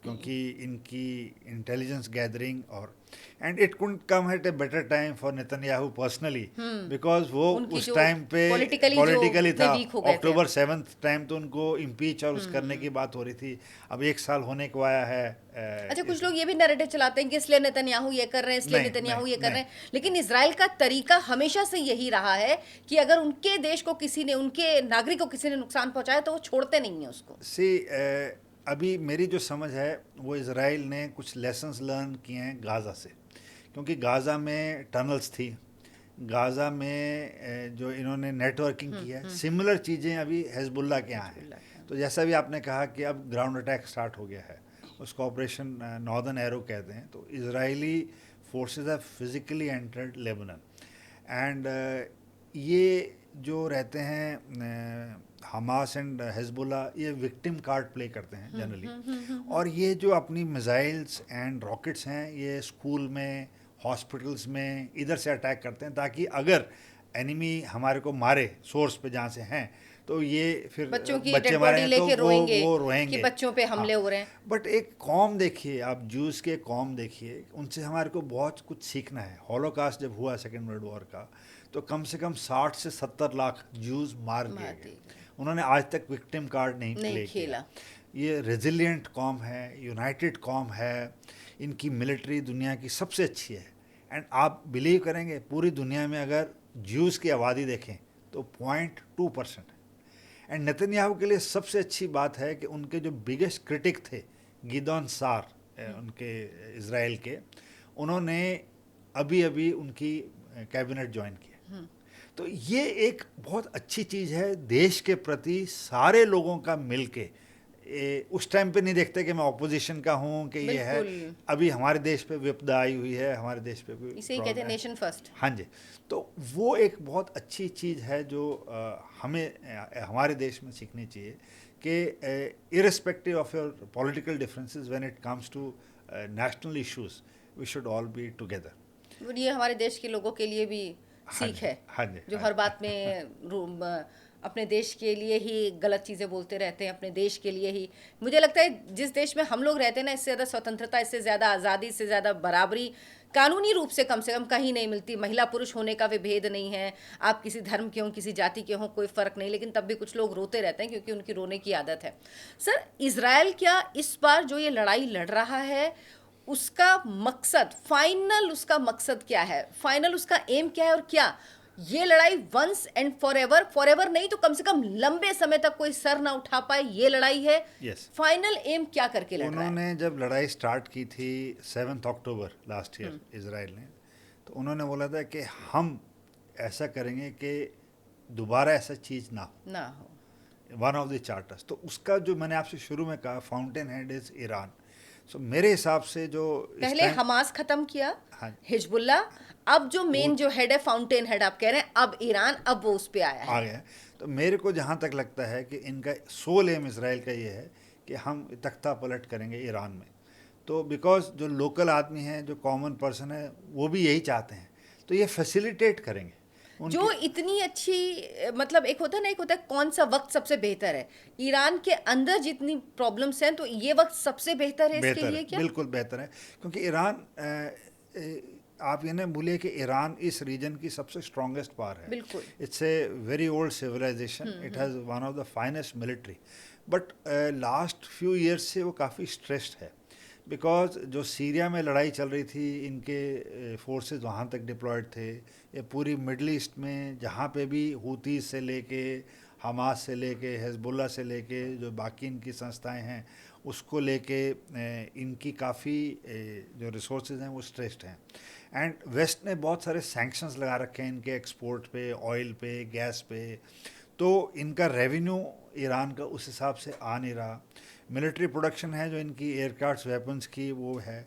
क्योंकि इनकी इंटेलिजेंस गैदरिंग और and it couldn't come at a better time for Netanyahu personally because वो उनकी उस जो टाइम पे पॉलिटिकली था। वीक हो गए थे। अक्टूबर 7 टाइम तो उनको इम्पीच और उस करने की बात हो रही थी। अब 1 साल होने को आया है। अच्छा, कुछ लोग ये भी नैरेटिव चलाते हैं कि इसलिए नेतन्याहू ये कर रहे हैं, इसलिए नहीं, नेतन्याहू ये नहीं, कर रहे हैं, लेकिन इजराइल का तरीका हमेशा से यही रहा है कि अगर उनके देश को किसी ने, उनके नागरिक को किसी ने नुकसान पहुंचाया तो वो छोड़ते नहीं है उसको। अभी मेरी जो समझ है वो इज़राइल ने कुछ लेसन्स लर्न किए हैं गाज़ा से, क्योंकि गाज़ा में टनल्स थी, गाज़ा में जो इन्होंने नेटवर्किंग की है, सिमिलर चीज़ें अभी हिजबुल्लाह के यहाँ हैं। तो जैसा भी आपने कहा कि अब ग्राउंड अटैक स्टार्ट हो गया है, उसको ऑपरेशन नॉर्दर्न एरो कहते हैं। तो Israeli forces have physically entered Lebanon and ये जो रहते हैं हमास एंड हिजबुल्ला, ये विक्टिम कार्ड प्ले करते हैं जनरली। और ये जो अपनी मिसाइल्स एंड रॉकेट्स हैं, ये स्कूल में, हॉस्पिटल्स में इधर से अटैक करते हैं, ताकि अगर एनिमी हमारे को मारे सोर्स पे जहाँ से हैं, तो ये फिर बच्चों की बच्चे डेड मारे बॉडी हैं लेके तो वो रोएंगे कि बच्चों पे हमले हो रहे हैं। बट एक कौम देखिए आप, जूस के कौम देखिए, उनसे हमारे को बहुत कुछ सीखना है। हॉलोकास्ट जब हुआ सेकेंड वर्ल्ड वॉर का, तो कम से कम 60 से 70 लाख जूस मार दिए गए। उन्होंने आज तक विक्टिम कार्ड नहीं प्ले किया। ये रेजिलिएंट कौम है, यूनाइटेड कौम है, इनकी मिलिट्री दुनिया की सबसे अच्छी है। एंड आप बिलीव करेंगे, पूरी दुनिया में अगर जूस की आबादी देखें तो 0.2% है। एंड नेतन्याहू के लिए सबसे अच्छी बात है कि उनके जो बिगेस्ट क्रिटिक थे गिदोन सार, उनके इज़राइल के, उन्होंने अभी अभी उनकी कैबिनेट ज्वाइन किया। तो ये एक बहुत अच्छी चीज़ है देश के प्रति सारे लोगों का मिलके। उस टाइम पे नहीं देखते कि मैं ऑपोजिशन का हूँ कि ये है। अभी हमारे देश पे विपदा आई हुई है, हमारे देश पे भी, इसे ही कहते हैं नेशन फर्स्ट। हाँ जी, तो वो एक बहुत अच्छी चीज़ है जो हमें हमारे देश में सीखनी चाहिए कि irrespective of your political differences, when it comes to national issues, we should all be together. ये हमारे देश के लोगों के लिए भी सीख है, जो हर बात में अपने देश के लिए ही गलत चीज़ें बोलते रहते हैं, अपने देश के लिए ही। मुझे लगता है जिस देश में हम लोग रहते हैं ना, इससे ज़्यादा स्वतंत्रता, इससे ज़्यादा आज़ादी, इससे ज़्यादा बराबरी कानूनी रूप से कम कहीं नहीं मिलती। महिला पुरुष होने का विभेद नहीं है, आप किसी धर्म के हों, किसी जाति के हों, कोई फ़र्क नहीं, लेकिन तब भी कुछ लोग रोते रहते हैं क्योंकि उनकी रोने की आदत है। सर, इज़राइल क्या इस बार जो ये लड़ाई लड़ रहा है, उसका मकसद, फाइनल उसका मकसद क्या है, फाइनल उसका एम क्या है, और क्या ये लड़ाई वंस एंड फॉरएवर नहीं तो कम से कम लंबे समय तक कोई सर ना उठा पाए, ये लड़ाई है? फाइनल एम क्या करके लड़ रहा है? उन्होंने जब लड़ाई स्टार्ट की थी 7 अक्टूबर लास्ट ईयर इजराइल ने, तो उन्होंने बोला था कि हम ऐसा करेंगे कि दोबारा ऐसा चीज़ ना हो, वन ऑफ द चार्टर्स। तो उसका जो मैंने आपसे शुरू में कहा, फाउंटेन हेड इज ईरान। सो मेरे हिसाब से जो पहले हमास खत्म किया, हिजबुल्ला, अब जो मेन जो हेड है, फाउंटेन हेड आप कह रहे हैं, अब ईरान, अब वो उस पे आया है। तो मेरे को जहाँ तक लगता है कि इनका सोल एम इसराइल का ये है कि हम तख्ता पलट करेंगे ईरान में। तो बिकॉज जो लोकल आदमी हैं, जो कॉमन पर्सन है, वो भी यही चाहते हैं, तो ये फैसिलिटेट करेंगे। जो इतनी अच्छी, मतलब एक होता है ना, एक होता है कौन सा वक्त सबसे बेहतर है, ईरान के अंदर जितनी प्रॉब्लम्स हैं, तो ये वक्त सबसे बेहतर है इसके लिए क्या? बिल्कुल बेहतर है, क्योंकि ईरान, आप ये ना भूलिए कि ईरान इस रीजन की सबसे स्ट्रॉन्गेस्ट पावर है। बिल्कुल, it's a very old civilisation, it has one of the finest military, but last few years से वो काफ़ी स्ट्रेस्ड है। बिकॉज जो सीरिया में लड़ाई चल रही थी, इनके फोर्सेस वहाँ तक डिप्लॉयड थे। ये पूरी मिडल ईस्ट में जहाँ पे भी हूती से लेके, हमास से लेके, हिजबुल्ला से लेके, जो बाकी इनकी संस्थाएं हैं, उसको लेके इनकी काफ़ी जो रिसोर्सेज हैं वो स्ट्रेस्ड हैं। एंड वेस्ट ने बहुत सारे सैंक्शंस लगा रखे हैं इनके एक्सपोर्ट पे, ऑयल पे, गैस पे, तो इनका रेवेन्यू ईरान का उस हिसाब से आ नहीं रहा। मिलिट्री प्रोडक्शन है जो इनकी एयरक्राफ्ट्स, वेपन्स की, वो है।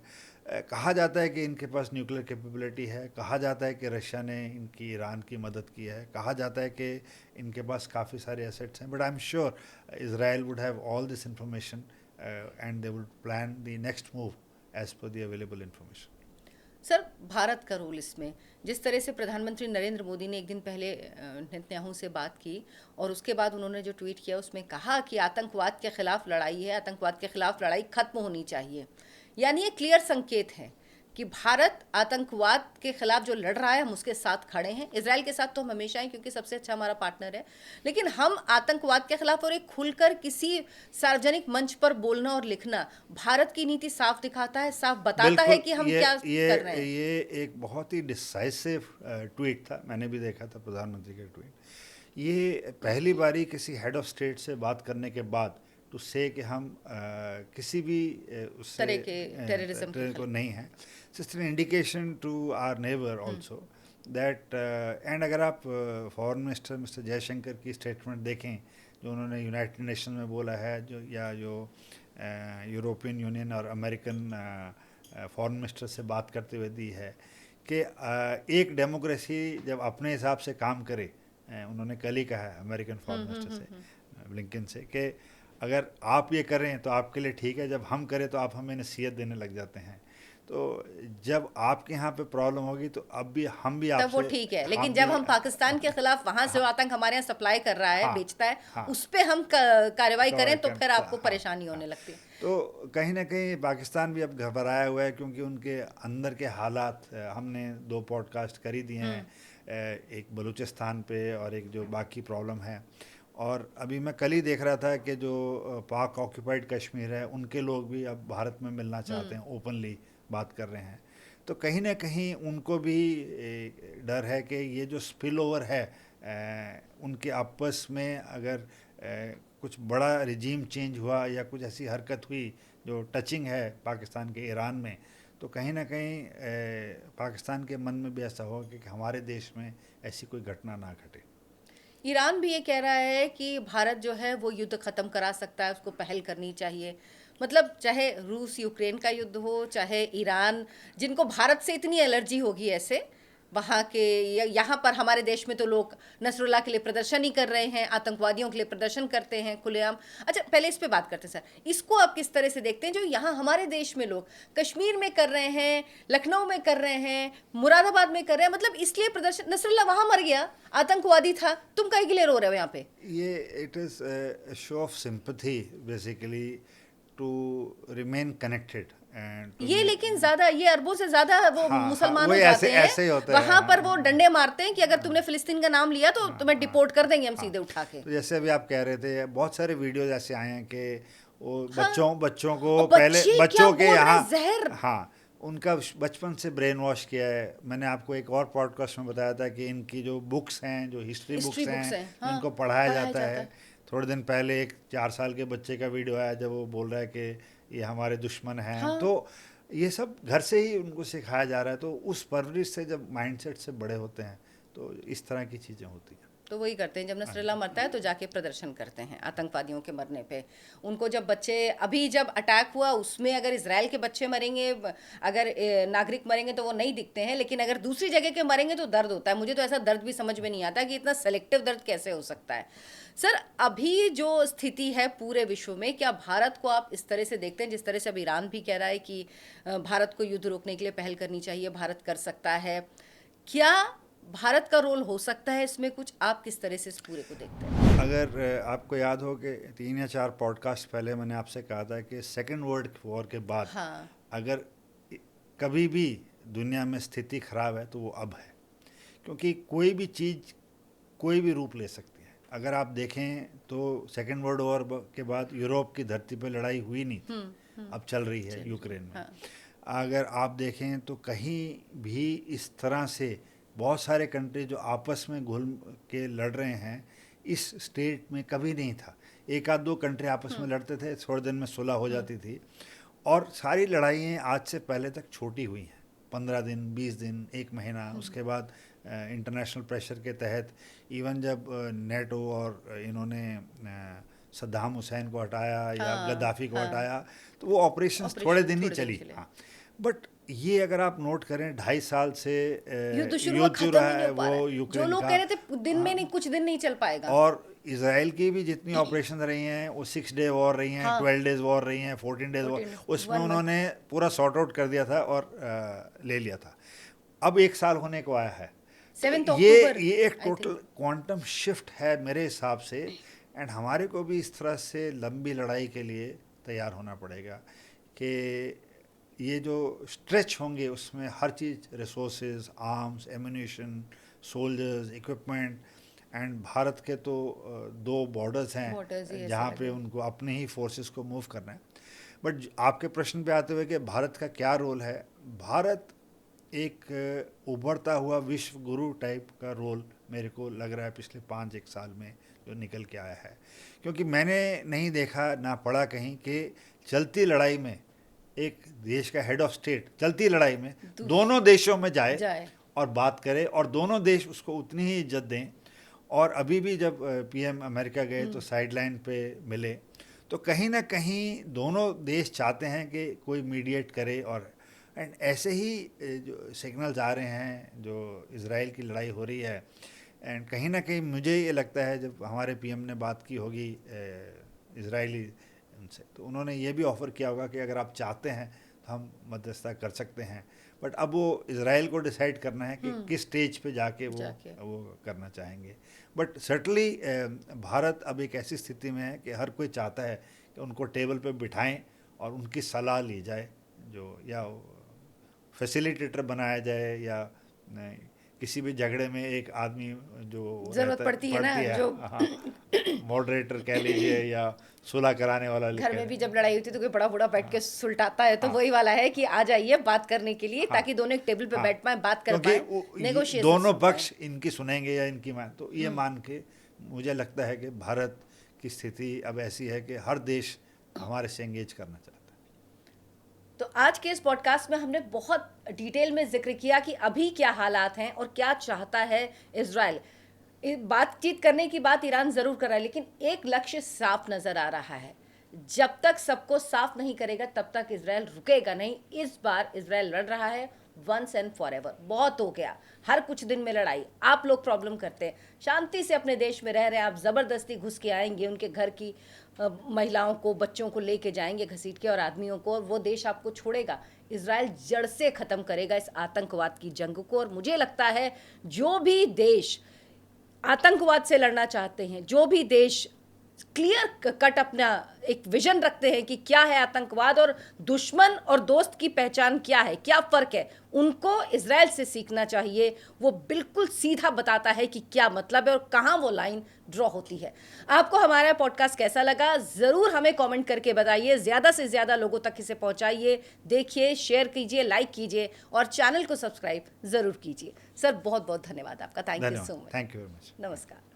कहा जाता है कि इनके पास न्यूक्लियर कैपेबिलिटी है, कहा जाता है कि रशिया ने इनकी ईरान की मदद की है, कहा जाता है कि इनके पास काफ़ी सारे एसेट्स हैं। But I am sure Israel would have all this information and they would plan the next move as per the available information. Sir, Bharat का रोल इसमें, जिस तरह से प्रधानमंत्री नरेंद्र मोदी ने एक दिन पहले नेतन्याहू से बात की और उसके बाद उन्होंने जो ट्वीट किया उसमें कहा कि आतंकवाद के खिलाफ लड़ाई है, आतंकवाद के खिलाफ लड़ाई खत्म होनी चाहिए, यानी ये क्लियर संकेत है कि भारत आतंकवाद के खिलाफ जो लड़ रहा है हम उसके साथ खड़े हैं। इजराइल के साथ तो हम हमेशा हैं क्योंकि सबसे अच्छा हमारा पार्टनर है, लेकिन हम आतंकवाद के खिलाफ और एक खुलकर किसी सार्वजनिक मंच पर बोलना और लिखना भारत की नीति साफ दिखाता है, साफ बताता है कि हम क्या कर रहे हैं। ये एक बहुत ही डिसाइसिव ट्वीट था, मैंने भी देखा था प्रधानमंत्री का ट्वीट। ये पहली बारी किसी हेड ऑफ स्टेट से बात करने के बाद टू से कि हम किसी भी उससे तरह के टेररिज्म को नहीं है, just an indication to our neighbour also that. And अगर आप फॉरेन मिनिस्टर मिस्टर जयशंकर की स्टेटमेंट देखें जो उन्होंने यूनाइटेड नेशन में बोला है, जो या जो यूरोपियन यूनियन और अमेरिकन फॉरेन मिनिस्टर से बात करते हुए दी है कि एक डेमोक्रेसी जब अपने हिसाब से काम करे, उन्होंने कल ही कहा है अमेरिकन फॉरेन मिनिस्टर से ब्लिंकन से कि अगर आप ये करें तो आपके लिए ठीक है, जब हम करें तो आप हमें नसीहत देने लग जाते हैं। तो जब आपके यहाँ पे प्रॉब्लम होगी तो अब भी हम भी आपसे, तब वो ठीक है, लेकिन जब हम पाकिस्तान के खिलाफ वहां से आतंक हमारे यहाँ सप्लाई कर रहा है, बेचता है, उस पे हम कार्रवाई करें तो फिर आपको परेशानी होने लगती है। तो कहीं ना कहीं पाकिस्तान भी अब घबराया हुआ है क्योंकि उनके अंदर के हालात, हमने 2 पॉडकास्ट कर ही दिए हैं, एक बलूचिस्तान पे और एक जो बाकी प्रॉब्लम है। और अभी मैं कल ही देख रहा था कि जो पाक ऑक्यूपाइड कश्मीर है उनके लोग भी अब भारत में मिलना चाहते हैं, ओपनली बात कर रहे हैं। तो कहीं ना कहीं उनको भी डर है कि ये जो स्पिल ओवर है उनके आपस में अगर कुछ बड़ा रिजीम चेंज हुआ या कुछ ऐसी हरकत हुई जो टचिंग है पाकिस्तान के ईरान में, तो कहीं ना कहीं पाकिस्तान के मन में भी ऐसा हो कि हमारे देश में ऐसी कोई घटना ना घटे। ईरान भी ये कह रहा है कि भारत जो है वो युद्ध ख़त्म करा सकता है, उसको पहल करनी चाहिए। मतलब चाहे रूस यूक्रेन का युद्ध हो, चाहे ईरान, जिनको भारत से इतनी एलर्जी होगी ऐसे वहाँ के, यहाँ पर हमारे देश में तो लोग नसरुल्लाह के लिए प्रदर्शन ही कर रहे हैं, आतंकवादियों के लिए प्रदर्शन करते हैं खुलेआम। अच्छा, पहले इस पे बात करते हैं सर, इसको आप किस तरह से देखते हैं जो यहाँ हमारे देश में लोग कश्मीर में कर रहे हैं, लखनऊ में कर रहे हैं, मुरादाबाद में कर रहे हैं, मतलब इसलिए प्रदर्शन, नसरुल्लाह वहाँ मर गया, आतंकवादी था, तुम कहीं के लिए रो रहे हो यहाँ पे? ये it is show of sympathy basically to remain connected. ये लेकिन ज्यादा, ये अरबों से ज्यादा वो मुसलमान हो जाते हैं, ऐसे ही होता है वहां पर वो डंडे मारते हैं कि अगर तुमने फिलिस्तीन का नाम लिया तो तुम्हें डिपोर्ट कर देंगे हम सीधे उठा के। तो जैसे अभी आप कह रहे थे, बहुत सारे वीडियोज ऐसे आए हैं कि वो बच्चों को पहले बच्चों के यहाँ उनका बचपन से ब्रेन वॉश किया है। मैंने आपको एक और पॉडकास्ट में बताया था कि इनकी जो बुक्स हैं, जो हिस्ट्री बुक्स हैं, इनको पढ़ाया जाता है। थोड़े दिन पहले एक 4 साल के बच्चे का वीडियो आया जब वो बोल रहा है कि ये हमारे दुश्मन हैं। तो ये सब घर से ही उनको सिखाया जा रहा है। तो उस परवरिश से जब माइंडसेट से बड़े होते हैं तो इस तरह की चीज़ें होती हैं। तो वही करते हैं, जब नसरुल्लाह मरता है तो जाके प्रदर्शन करते हैं आतंकवादियों के मरने पे। उनको जब बच्चे, अभी जब अटैक हुआ उसमें अगर इजराइल के बच्चे मरेंगे, अगर नागरिक मरेंगे तो वो नहीं दिखते हैं, लेकिन अगर दूसरी जगह के मरेंगे तो दर्द होता है। मुझे तो ऐसा दर्द भी समझ में नहीं आता कि इतना सेलेक्टिव दर्द कैसे हो सकता है। सर, अभी जो स्थिति है पूरे विश्व में, क्या भारत को आप इस तरह से देखते हैं, जिस तरह से अब ईरान भी कह रहा है कि भारत को युद्ध रोकने के लिए पहल करनी चाहिए, भारत कर सकता है, क्या भारत का रोल हो सकता है इसमें कुछ? आप किस तरह से इस पूरे को देखते हैं? अगर आपको याद हो कि 3 या 4 पॉडकास्ट पहले मैंने आपसे कहा था कि सेकेंड वर्ल्ड वॉर के बाद अगर कभी भी दुनिया में स्थिति खराब है तो वो अब है, क्योंकि कोई भी चीज़ कोई भी रूप ले सकती है। अगर आप देखें तो सेकेंड वर्ल्ड वॉर के बाद यूरोप की धरती पर लड़ाई हुई नहीं थी, अब चल रही है यूक्रेन में। अगर आप देखें तो कहीं भी इस तरह से बहुत सारे कंट्री जो आपस में घुल के लड़ रहे हैं, इस स्टेट में कभी नहीं था। 1-2 कंट्री आपस में लड़ते थे, थोड़े दिन में सुलह हो जाती थी, और सारी लड़ाइयाँ आज से पहले तक छोटी हुई हैं, 15 दिन, 20 दिन, 1 महीना। उसके बाद इंटरनेशनल प्रेशर के तहत, इवन जब नेटो और इन्होंने सद्दाम हुसैन को हटाया या गद्दाफी को हटाया, तो वो ऑपरेशन थोड़े दिन ही चली। हाँ, बट ये अगर आप नोट करें 2.5 साल से युद्ध शुरू हुआ, युद्ध खत्म रहा ही नहीं है हो पा रहा वो है। जो यूक्रेन लोग का। कह रहे थे दिन में नहीं, कुछ दिन नहीं चल पाएगा। और इसराइल की भी जितनी ऑपरेशन रही हैं वो 6 डे वॉर रही हैं, हाँ। 12 डेज वॉर रही हैं, 14 डेज वॉर, 14 उसमें 1 month। उन्होंने पूरा सॉर्ट आउट कर दिया था और ले लिया था। अब 1 साल होने को आया है। 7 ये अक्टूबर एक I total think। Quantum shift है मेरे हिसाब से। एंड हमारे को भी इस तरह से लंबी लड़ाई के लिए तैयार होना पड़ेगा कि ये जो स्ट्रेच होंगे उसमें हर चीज़, resources, arms, ammunition, soldiers, equipment, and Bharat के तो 2 बॉर्डर्स Borders ही हैं ऐसे जहाँ लगे। पे उनको अपने ही फोर्सेस को मूव करना है। बट आपके प्रश्न पे आते हुए कि भारत का क्या रोल है, भारत एक उभरता हुआ विश्व गुरु टाइप का रोल मेरे को लग रहा है पिछले 5-1 साल में जो निकल के आया है। क्योंकि मैंने नहीं देखा ना पढ़ा कहीं कि चलती लड़ाई में एक देश का हेड ऑफ स्टेट चलती लड़ाई में दोनों देशों में जाए और बात करे और दोनों देश उसको उतनी ही इज्जत दें। और अभी भी जब पीएम अमेरिका गए तो साइडलाइन पे मिले, तो कहीं ना कहीं दोनों देश चाहते हैं कि कोई मीडिएट करे। और एंड ऐसे ही जो सिग्नल्स आ रहे हैं, जो इज़राइल की लड़ाई हो रही है, एंड कहीं ना कहीं मुझे ये लगता है जब हमारे पीएम ने बात की होगी इज़राइली उनसे, तो उन्होंने ये भी ऑफ़र किया होगा कि अगर आप चाहते हैं तो हम मध्यस्थता कर सकते हैं। बट अब वो इज़राइल को डिसाइड करना है कि किस स्टेज पे जाके वो करना चाहेंगे। बट सर्टनली भारत अब एक ऐसी स्थिति में है कि हर कोई चाहता है कि उनको टेबल पे बिठाएं और उनकी सलाह ली जाए, जो या फैसिलिटेटर बनाया जाए या किसी भी झगड़े में एक आदमी जो जरूरत पड़ती है ना, जो मॉडरेटर कह लीजिए या सुलह कराने वाला। घर में भी जब लड़ाई होती है तो कोई बड़ा बूढ़ा बैठ के सुलटाता है, तो वही वाला है कि आ जाइए बात करने के लिए, ताकि दोनों एक टेबल पे बैठ पाए, बात कर पाए, नेगोशिएशन दोनों पक्ष इनकी सुनेंगे या इनकी मान, तो ये मान के मुझे लगता है कि भारत की स्थिति अब ऐसी है कि हर देश हमारे से एंगेज करना चाहता है। तो आज के इस पॉडकास्ट में हमने बहुत डिटेल में जिक्र किया कि अभी क्या हालात हैं और क्या चाहता है इजराइल। बातचीत करने की बात ईरान ज़रूर कर रहा है, लेकिन एक लक्ष्य साफ नज़र आ रहा है। जब तक सबको साफ नहीं करेगा तब तक इजराइल रुकेगा नहीं। इस बार इजराइल लड़ रहा है वंस एंड फॉर एवर। बहुत हो गया, हर कुछ दिन में लड़ाई। आप लोग प्रॉब्लम करते हैं, शांति से अपने देश में रह रहे हैं, आप ज़बरदस्ती घुस के आएंगे, उनके घर की महिलाओं को, बच्चों को लेके जाएंगे घसीट के, और आदमियों को, और वो देश आपको छोड़ेगा। इजराइल जड़ से ख़त्म करेगा इस आतंकवाद की जंग को। और मुझे लगता है जो भी देश आतंकवाद से लड़ना चाहते हैं, जो भी देश क्लियर कट अपना एक विजन रखते हैं कि क्या है आतंकवाद और दुश्मन और दोस्त की पहचान क्या है, क्या फ़र्क है, उनको इजराइल से सीखना चाहिए। वो बिल्कुल सीधा बताता है कि क्या मतलब है और कहाँ वो लाइन ड्रॉ होती है। आपको हमारा पॉडकास्ट कैसा लगा ज़रूर हमें कमेंट करके बताइए, ज़्यादा से ज़्यादा लोगों तक इसे पहुँचाइए, देखिए, शेयर कीजिए, लाइक कीजिए और चैनल को सब्सक्राइब ज़रूर कीजिए। सर बहुत बहुत धन्यवाद आपका, thank you so much. Thank you very much. नमस्कार।